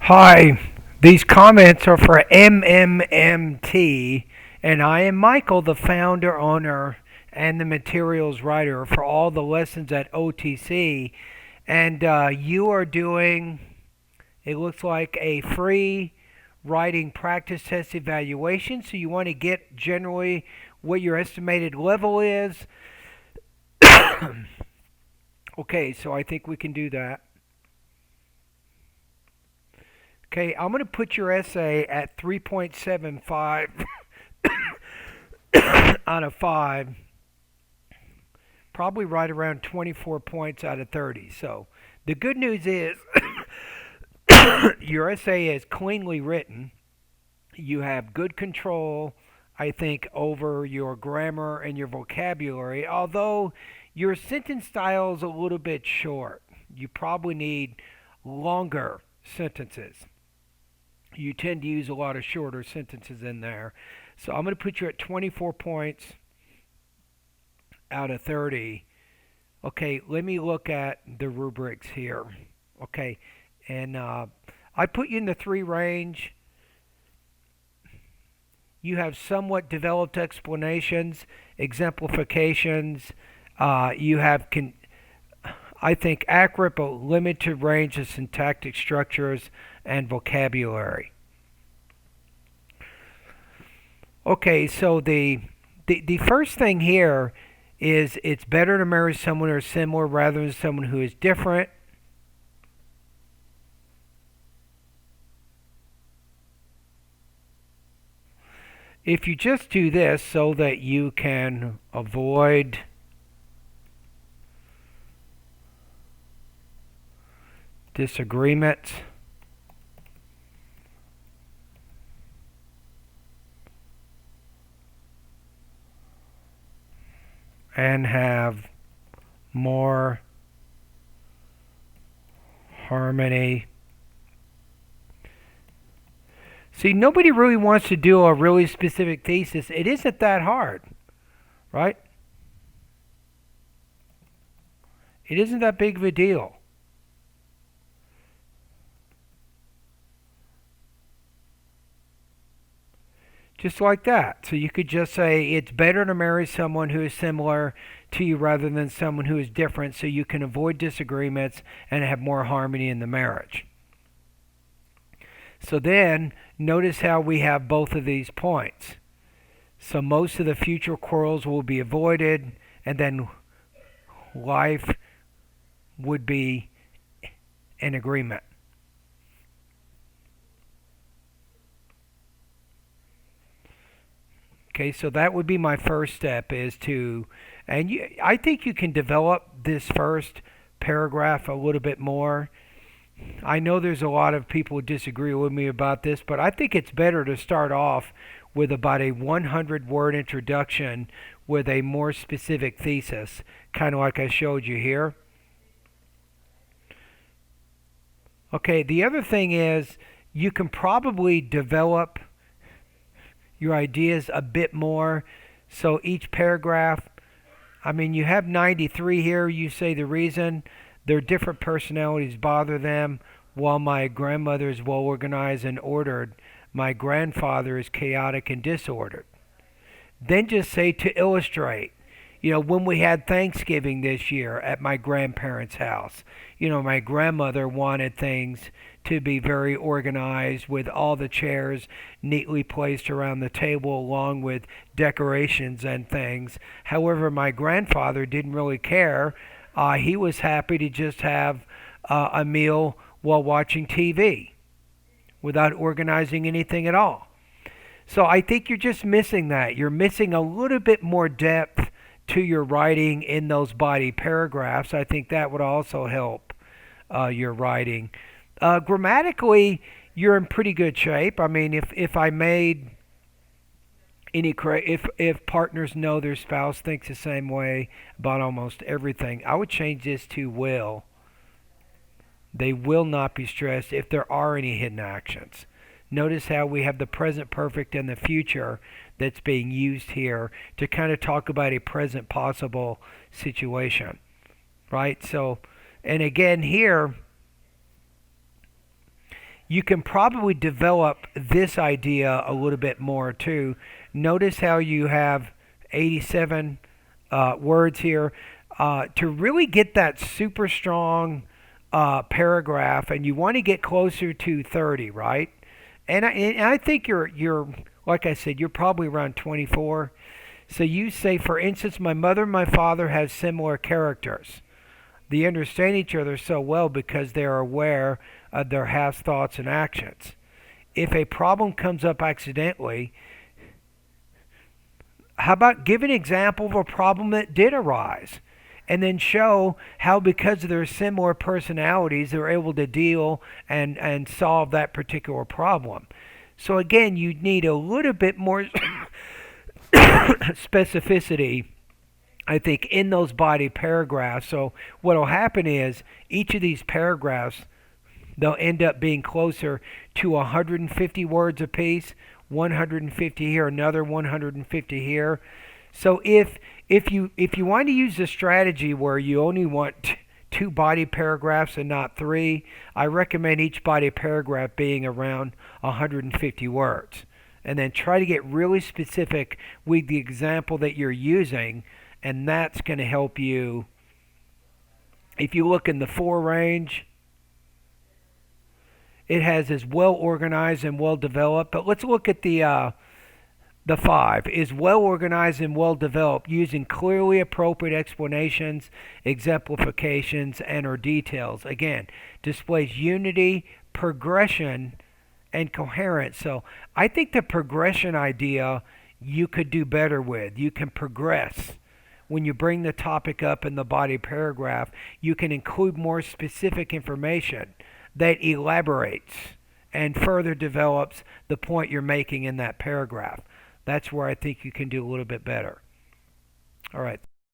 Hi, these comments are for MMMT, and I am Michael, the founder, owner, and the materials writer for all the lessons at OTC. And you are doing, it looks like, a free writing practice test evaluation. So you want to get generally what your estimated level is. Okay, so I think we can do that. Okay, I'm going to put your essay at 3.75 out of 5, probably right around 24 points out of 30. So the good news is your essay is cleanly written. You have good control, I think, over your grammar and your vocabulary, although your sentence style is a little bit short. You probably need longer sentences. You tend to use a lot of shorter sentences in there. So I'm going to put you at 24 points out of 30. Okay, let me look at the rubrics here. Okay, and I put you in the 3 range. You have somewhat developed explanations, exemplifications. You have, I think, accurate but limited range of syntactic structures and vocabulary. Okay, so the first thing here is it's better to marry someone who is similar rather than someone who is different. If you just do this so that you can avoid disagreements and have more harmony. See, nobody really wants to do a really specific thesis. It isn't that hard, right? It isn't that big of a deal. Just like that. So you could just say it's better to marry someone who is similar to you rather than someone who is different so you can avoid disagreements and have more harmony in the marriage. So then, notice how we have both of these points. So most of the future quarrels will be avoided, and then life would be in agreement. Okay, so that would be my first step is to, and I think you can develop this first paragraph a little bit more. I know there's a lot of people who disagree with me about this, but I think it's better to start off with about a 100 word introduction with a more specific thesis, kind of like I showed you here. Okay, the other thing is you can probably develop your ideas a bit more. So each paragraph, I mean, you have 93 here. You say the reason their different personalities bother them. While my grandmother is well organized and ordered, my grandfather is chaotic and disordered. Then just say to illustrate. When we had Thanksgiving this year at my grandparents' house, my grandmother wanted things to be very organized with all the chairs neatly placed around the table along with decorations and things. However, my grandfather didn't really care. He was happy to just have a meal while watching TV without organizing anything at all. So I think you're just missing that. You're missing a little bit more depth to your writing in those body paragraphs. I think that would also help your writing. Grammatically, you're in pretty good shape. I mean, if I made if partners know their spouse thinks the same way about almost everything, I would change this to will. They will not be stressed if there are any hidden actions. Notice how we have the present perfect and the future that's being used here to kind of talk about a present possible situation, right? So, and again here, you can probably develop this idea a little bit more too. Notice how you have 87 words here. To really get that super strong paragraph, and you want to get closer to 30, right? And I think you're like I said, you're probably around 24. So you say, for instance, my mother and my father have similar characters. They understand each other so well because they are aware of their past thoughts and actions. If a problem comes up accidentally, how about give an example of a problem that did arise? And then show how, because of their similar personalities, they're able to deal and solve that particular problem. So again, you need a little bit more specificity, I think, in those body paragraphs. So what will happen is each of these paragraphs, they'll end up being closer to 150 words apiece, 150 here, another 150 here. So if you want to use a strategy where you only want two body paragraphs and not three, I recommend each body paragraph being around 150 words. And then try to get really specific with the example that you're using, and that's going to help you. If you look in the 4 range, it has as well organized and well developed. But let's look at the 5 is well organized and well developed, using clearly appropriate explanations, exemplifications, and or details. Again, displays unity, progression, and coherence. So I think the progression idea you could do better with. You can progress. When you bring the topic up in the body paragraph, you can include more specific information that elaborates and further develops the point you're making in that paragraph. That's where I think you can do a little bit better. All right.